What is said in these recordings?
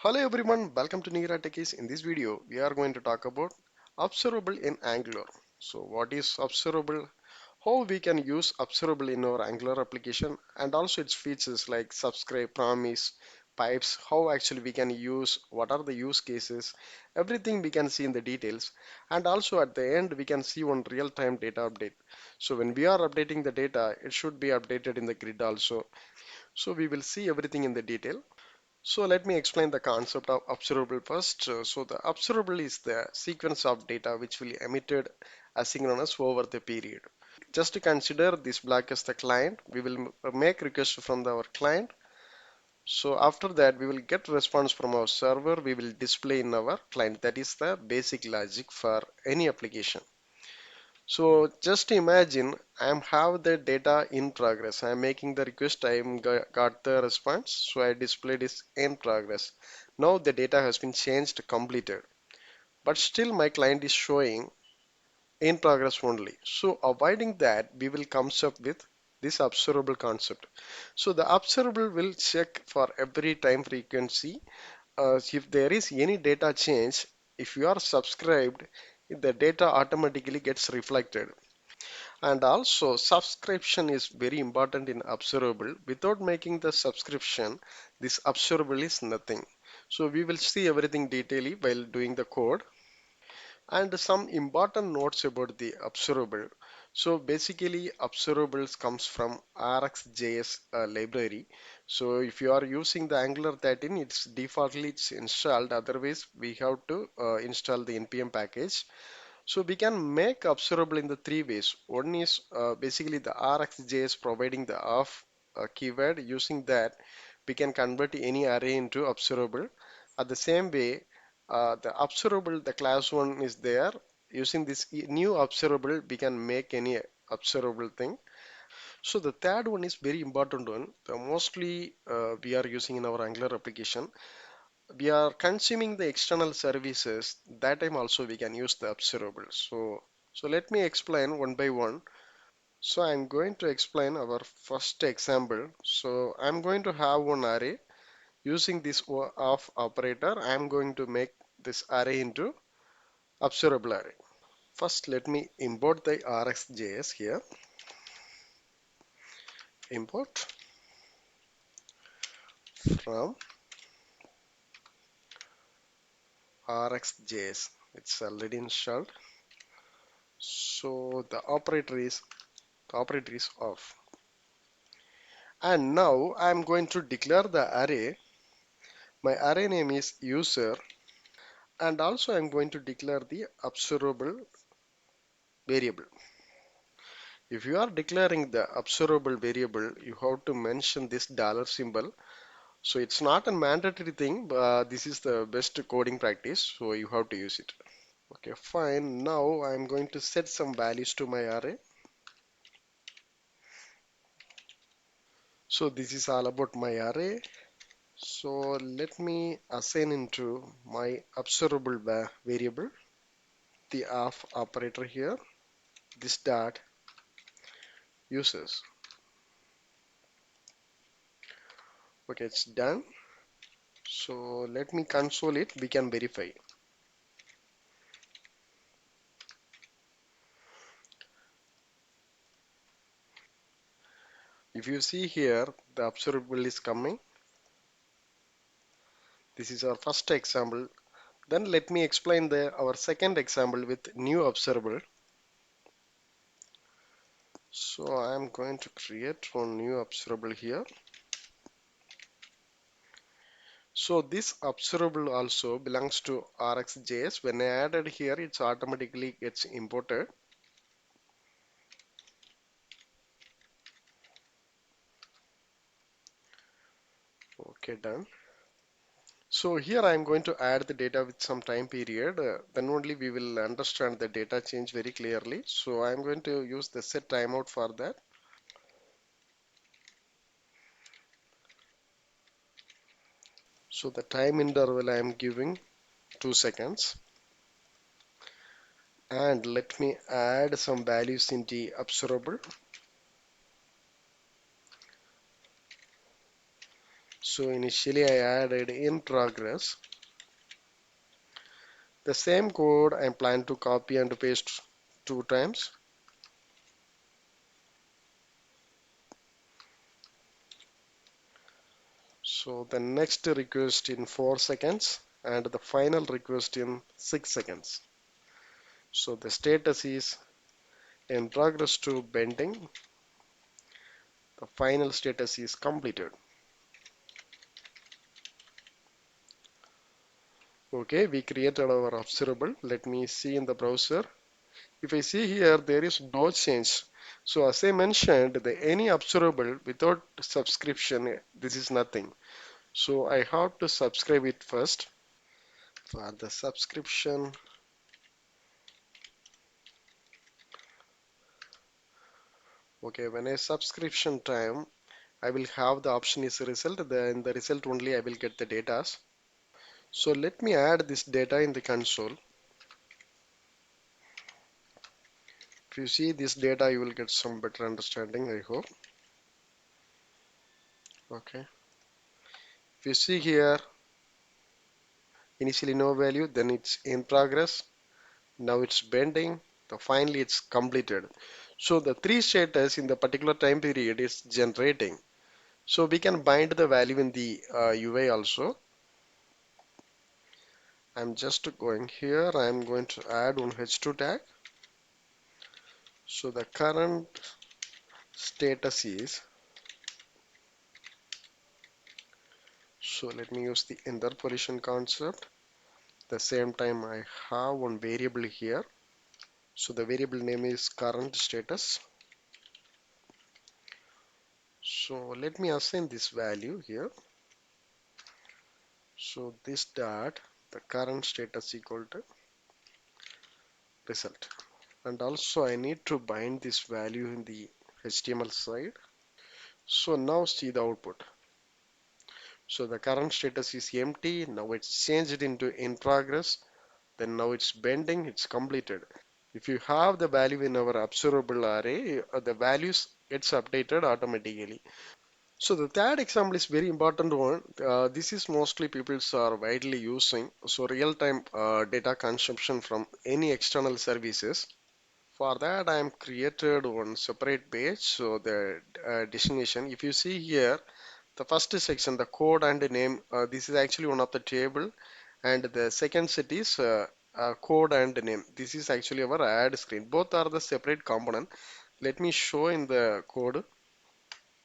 Hello everyone, welcome to Nigra Techies. In this video, we are going to talk about observable in Angular. So what is observable? How we can use observable in our Angular application and also its features like subscribe, promise, pipes, how actually we can use, what are the use cases, everything we can see in the details. And also at the end, we can see one real-time data update. So when we are updating the data, it should be updated in the grid also. So we will see everything in the detail. So let me explain the concept of observable first. So the observable is the sequence of data which will emitted asynchronous over the period. Just to consider this block as the client, we will make request from our client. So after that, we will get response from our server. We will display in our client. That is the basic logic for any application. So just imagine I am have the data in progress. I am making the request. I am got the response. So I displayed is in progress. Now the data has been changed completed. But still my client is showing in progress only. So avoiding that, we will comes up with this observable concept. So the observable will check for every time frequency. If there is any data change, if you are subscribed, the data automatically gets reflected. And also subscription is very important in observable. Without making the subscription, this observable is nothing. So we will see everything detailedly while doing the code. And some important notes about the observable. So basically observables comes from rxjs library. So if you are using the Angular 13, it's defaultly it's installed. Otherwise we have to install the npm package. So we can make observable in the three ways. One is basically the rxjs providing the of keyword. Using that, we can convert any array into observable. At the same way, the observable, the class one is there. Using this new observable, we can make any observable thing. So the third one is very important one. The mostly we are using in our Angular application. We are consuming the external services. That time also we can use the observable. So let me explain one by one. So I'm going to explain our first example. So I'm going to have one array. Using this of operator, I'm going to make this array into observable array. First, let me import the rxjs here. Import from rxjs. It's already installed. So the operator is off. And now I'm going to declare the array. My array name is user, and also I'm going to declare the observable variable. If you are declaring the observable variable, you have to mention this dollar symbol. So it's not a mandatory thing, but this is the best coding practice, so you have to use it. Okay, fine. Now I'm going to set some values to my array. So this is all about my array. So let me assign into my observable variable the of operator here, this dot users. Okay, it's done. So let me console it, we can verify. If you see here, the observable is coming. This is our first example. Then let me explain our second example with new observable. So I am going to create one new observable here. So this observable also belongs to rxjs. When I added here, it's automatically gets imported. Okay, done. So here I am going to add the data with some time period. Then only we will understand the data change very clearly. So I am going to use the set timeout for that. So the time interval I am giving 2 seconds. And let me add some values in the observable. So initially I added in progress. The same code I plan to copy and paste 2 times. So the next request in 4 seconds and the final request in 6 seconds. So the status is in progress to bending. The final status is completed. Okay, we created our observable. Let me see in the browser. If I see here, there is no change. So as I mentioned, any observable without subscription, this is nothing. So I have to subscribe it first. For the subscription, okay, when I subscription time, I will have the option is result. In the result only I will get the data. So let me add this data in the console. If you see this data, you will get some better understanding, I hope. Okay. If you see here, initially no value, then it's in progress. Now it's bending. Finally it's completed. So the three status in the particular time period is generating. So we can bind the value in the UI also. I'm just going here. I'm going to add one h2 tag. So the current status is, so let me use the interpolation concept. The same time I have one variable here. So the variable name is current status. So let me assign this value here. So this dot the current status equal to result. And also I need to bind this value in the HTML side. So now see the output. So the current status is empty. Now it's changed into in progress. Then now it's bending. It's completed. If you have the value in our observable array, the values gets updated automatically. So the third example is very important one. This is mostly people are widely using. So real-time data consumption from any external services. For that, I am created one separate page. So the destination. If you see here, the first section, the code and the name. This is actually one of the table, and the second set is code and name. This is actually our add screen. Both are the separate component. Let me show in the code.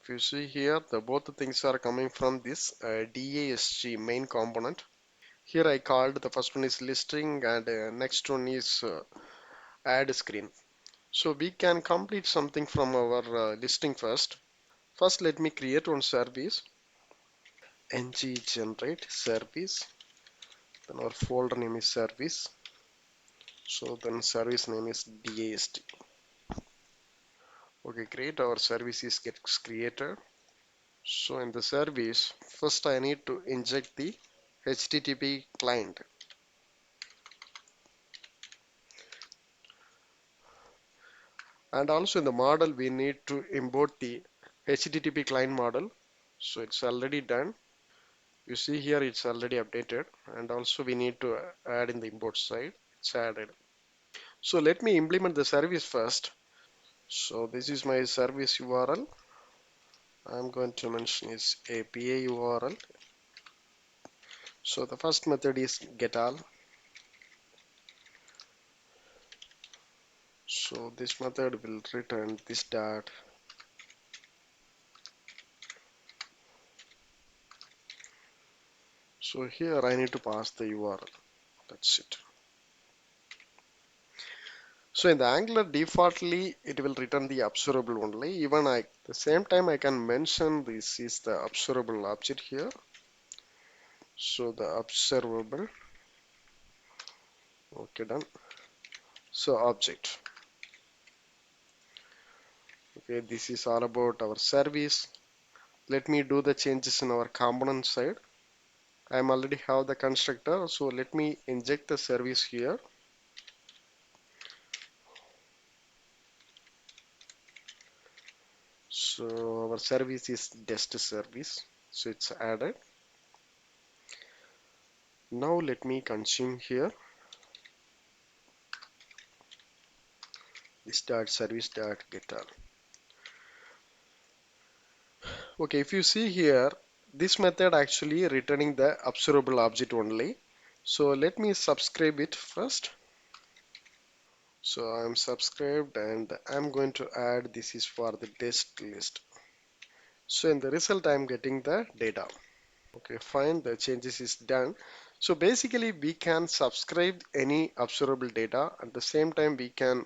If you see here, the both things are coming from this DASG main component. Here I called the first one is listing and next one is add screen. So we can complete something from our listing first. First, let me create one service. Ng generate service. Then our folder name is service. So then service name is DAST. Okay, great. Our service is gets created. So in the service, first I need to inject the HTTP client. And also in the model, we need to import the HTTP client model. So it's already done. You see here, it's already updated. And also we need to add in the import side. It's added. So let me implement the service first. So this is my service URL. I'm going to mention is API URL. So the first method is getAll. So this method will return this dot. So here I need to pass the URL. That's it. So in the Angular defaultly it will return the observable only. Even the same time I can mention this is the observable object here. So the observable. Okay, done. So object. Okay, this is all about our service. Let me do the changes in our component side. I am already have the constructor, so let me inject the service here. So our service is test service. So it's added. Now let me consume here this dot service dot getter. Okay, if you see here, this method actually returning the observable object only. So let me subscribe it first. So I'm subscribed and I'm going to add this is for the test list. So in the result I'm getting the data. Okay, fine, the changes is done. So basically we can subscribe any observable data. At the same time we can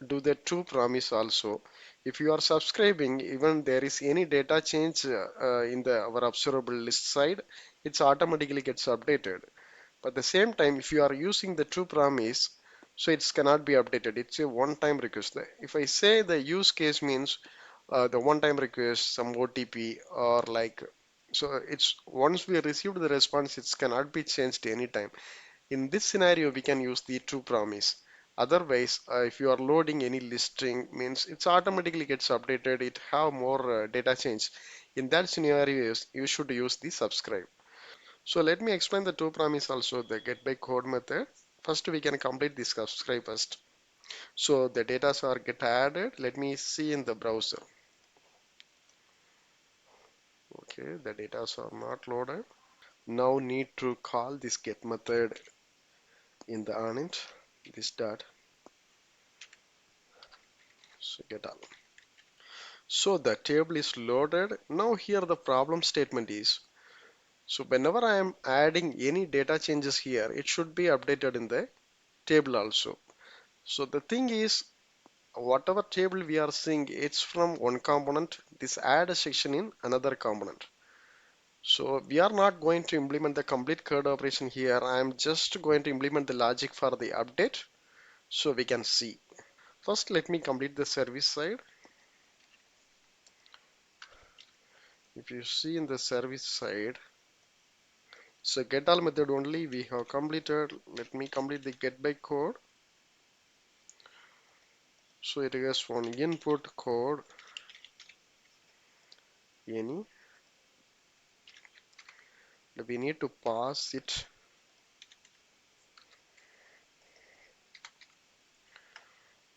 do the true promise also. If you are subscribing, even there is any data change in the our observable list side, it's automatically gets updated. But at the same time, if you are using the true promise, so it cannot be updated. It's a one-time request. If I say the use case means the one-time request, some OTP or like, so it's once we received the response, it cannot be changed anytime. In this scenario, we can use the true promise. Otherwise, if you are loading any listing, means it's automatically gets updated. It have more data change. In that scenario, you should use the subscribe. So let me explain the two promise also, the get by code method. First, we can complete this subscribe first. So the data are get added. Let me see in the browser. Okay, the data are not loaded. Now need to call this get method in the init. This dot. So get all. So the table is loaded. Now here the problem statement is. So whenever I am adding any data changes here, it should be updated in the table also. So the thing is, whatever table we are seeing, it's from one component. This add a section in another component. So we are not going to implement the complete code operation here. I am just going to implement the logic for the update so we can see. First, let me complete the service side. If you see in the service side, so get all method only we have completed. Let me complete the get by code. So it is one input code any. We need to pass it.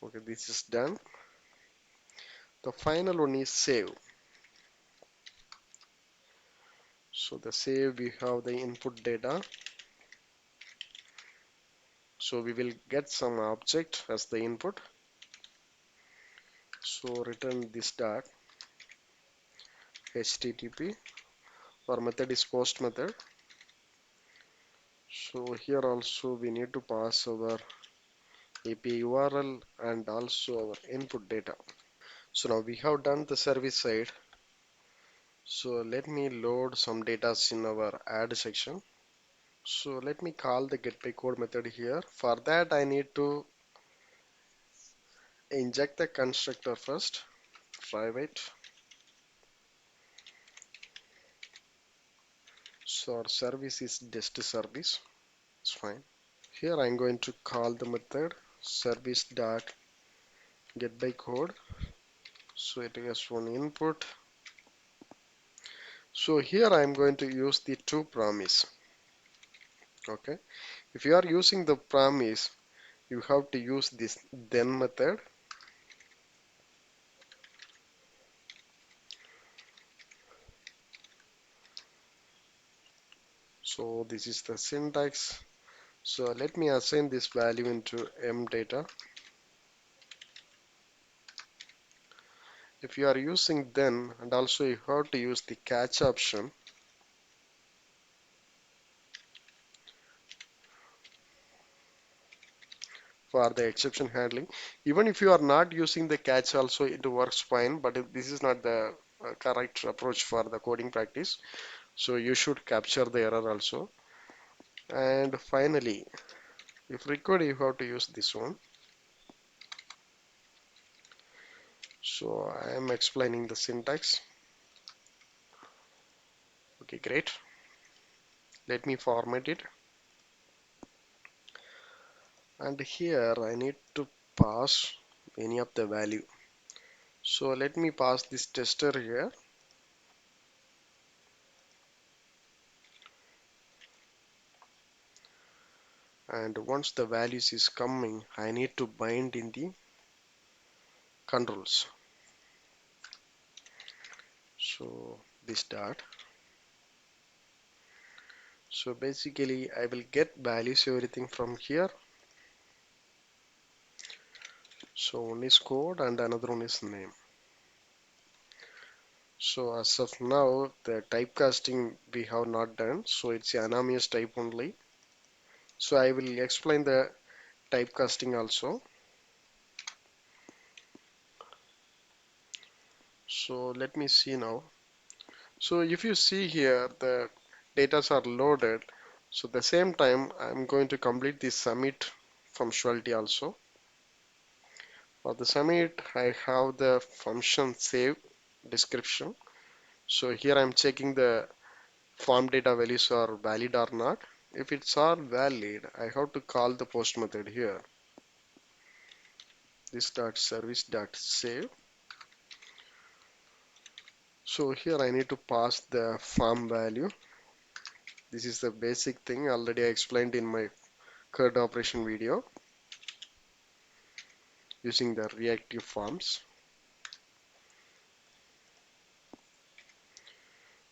Okay, this is done. The final one is save. So the save we have the input data. So we will get some object as the input. So return this dot http. Our method is post method. So here also we need to pass our API URL and also our input data. So now we have done the service side. So let me load some data in our add section. So let me call the get by code method here. For that I need to inject the constructor first. Private. So our service is just service. It's fine. Here I'm going to call the method service dot get by code. So it is one input. So here I'm going to use the true promise. Okay. If you are using the promise, you have to use this then method. So this is the syntax. So let me assign this value into mdata. If you are using then, and also you have to use the catch option. For the exception handling. Even if you are not using the catch also, it works fine, but this is not the correct approach for the coding practice. So you should capture the error also. And finally, if required, you have to use this one. So I am explaining the syntax. Okay, great. Let me format it. And here I need to pass any of the value. So let me pass this tester here. and once the values is coming, I need to bind in the controls. So this dot. So basically I will get values everything from here. So one is code and another one is name. So as of now the typecasting we have not done, so it's anonymous type only. So I will explain the typecasting also. So let me see now. So if you see here the datas are loaded, so the same time I'm going to complete this submit functionality also. For the submit I have the function save description. So here I'm checking the form data values are valid or not. If it's all valid, I have to call the post method here. This dot service dot save. So here I need to pass the form value. This is the basic thing already I explained in my CRUD operation video using the reactive forms.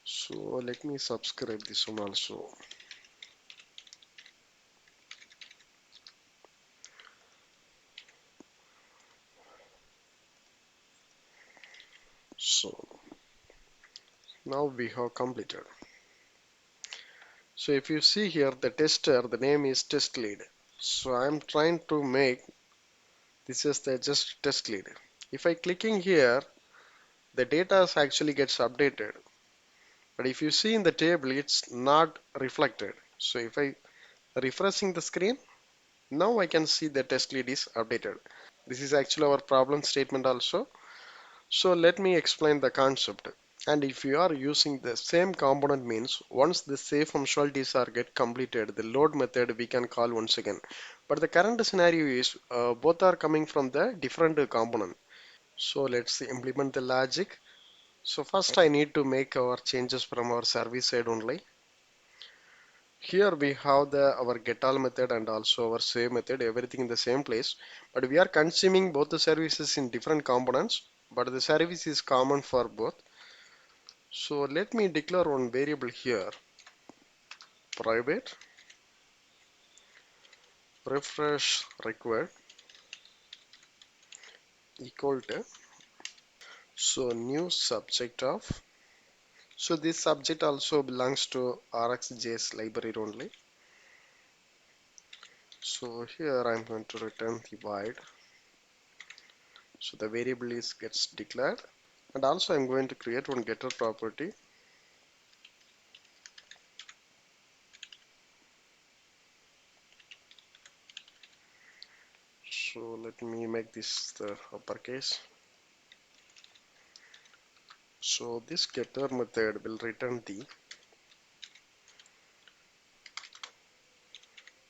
So let me subscribe this one also. So now we have completed. So if you see here the tester, the name is test lead. So I'm trying to make this is the just test lead. If I clicking here, the data actually gets updated. But if you see in the table, it's not reflected. So if I refreshing the screen, now I can see the test lead is updated. This is actually our problem statement also. So let me explain the concept. And if you are using the same component means once the save functionalities are get completed, the load method we can call once again. But the current scenario is both are coming from the different component. So let's implement the logic. So first I need to make our changes from our service side only. Here we have the our getAll method and also our save method, everything in the same place. But we are consuming both the services in different components, but the service is common for both. So let me declare one variable here, private refresh required equal to, so new subject of, so this subject also belongs to rxjs library only. So here I'm going to return the void. So the variable is gets declared, and also I'm going to create one getter property. So let me make this the uppercase. So this getter method will return the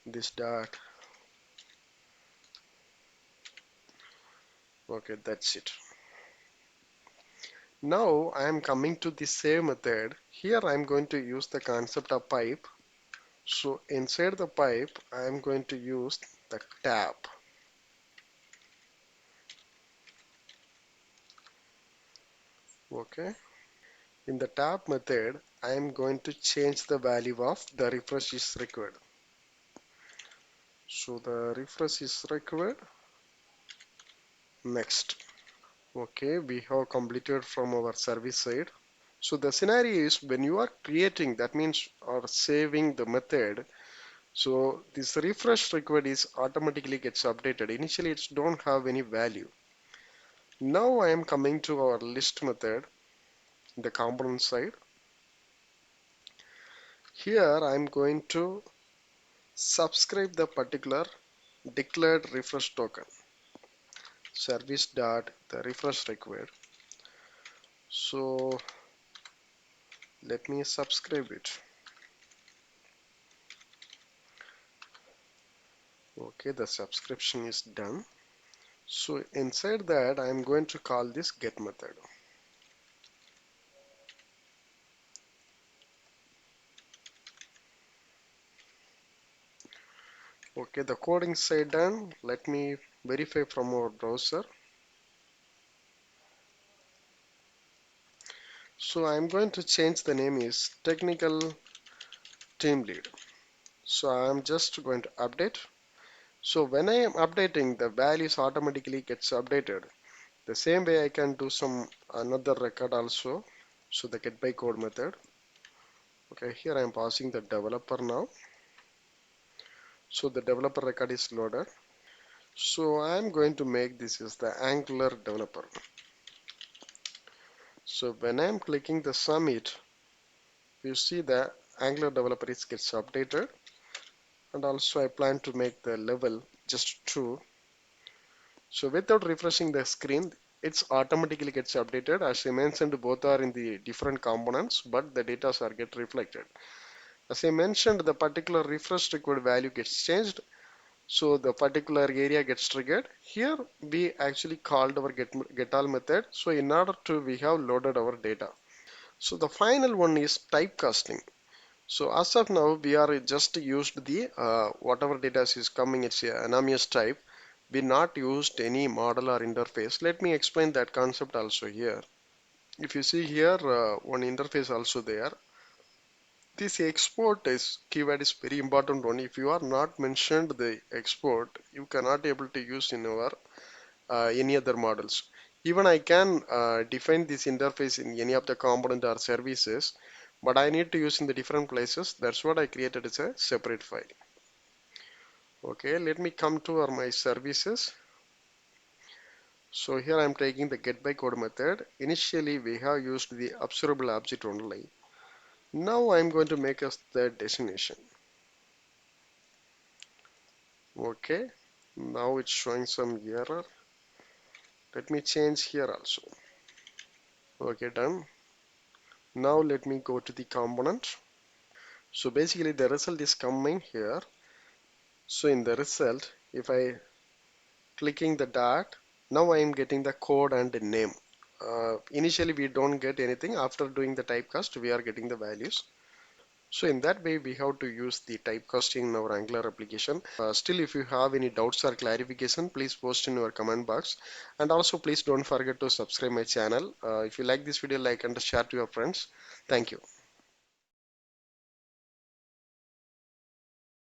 this dot. Okay, that's it. Now I am coming to the save method. Here I am going to use the concept of pipe. So inside the pipe I am going to use the tab. Okay. In the tab method I am going to change the value of the refresh is required. So the refresh is required. Next. Okay, we have completed from our service side. So the scenario is when you are creating, that means or saving the method. So this refresh required is automatically gets updated. Initially it's don't have any value. Now I am coming to our list method, the component side. Here I am going to subscribe the particular declared refresh token. Service dot the refresh required. So let me subscribe it. Okay, the subscription is done. So inside that I am going to call this get method. Okay, the coding side done. Let me verify from our browser. So I'm going to change the name is technical team lead. So I'm just going to update. So when I am updating, the values automatically gets updated. The same way I can do some another record also. So the get by code method. Okay, here I am passing the developer now. So the developer record is loaded. So I'm going to make this is the Angular developer. So when I'm clicking the submit, you see the Angular developer is gets updated, and also I plan to make the level just true. So without refreshing the screen, it's automatically gets updated. As I mentioned, both are in the different components, but the data are get reflected. As I mentioned, the particular refresh required value gets changed. So the particular area gets triggered. Here we actually called our get all method. So in order to we have loaded our data. So the final one is typecasting. So as of now we are just used the whatever data is coming, it's a anonymous type. We not used any model or interface. Let me explain that concept also here. If you see here one interface also there. This export is keyword is very important one. If you are not mentioned the export, you cannot able to use in our any other models. Even I can define this interface in any of the component or services, but I need to use in the different places. That's what I created as a separate file. Okay, let me come to my services. So here I am taking the get by code method. Initially we have used the observable object only. Now I am going to make us the destination. Okay, now it's showing some error. Let me change here also. Okay, done. Now let me go to the component. So basically the result is coming here. So in the result, if I clicking the dot, now I am getting the code and the name. Initially we don't get anything. After doing the typecast, we are getting the values. So in that way, we have to use the typecasting in our Angular application. Still, if you have any doubts or clarification, please post in your comment box. And also, please don't forget to subscribe my channel. If you like this video, like and share to your friends. Thank you.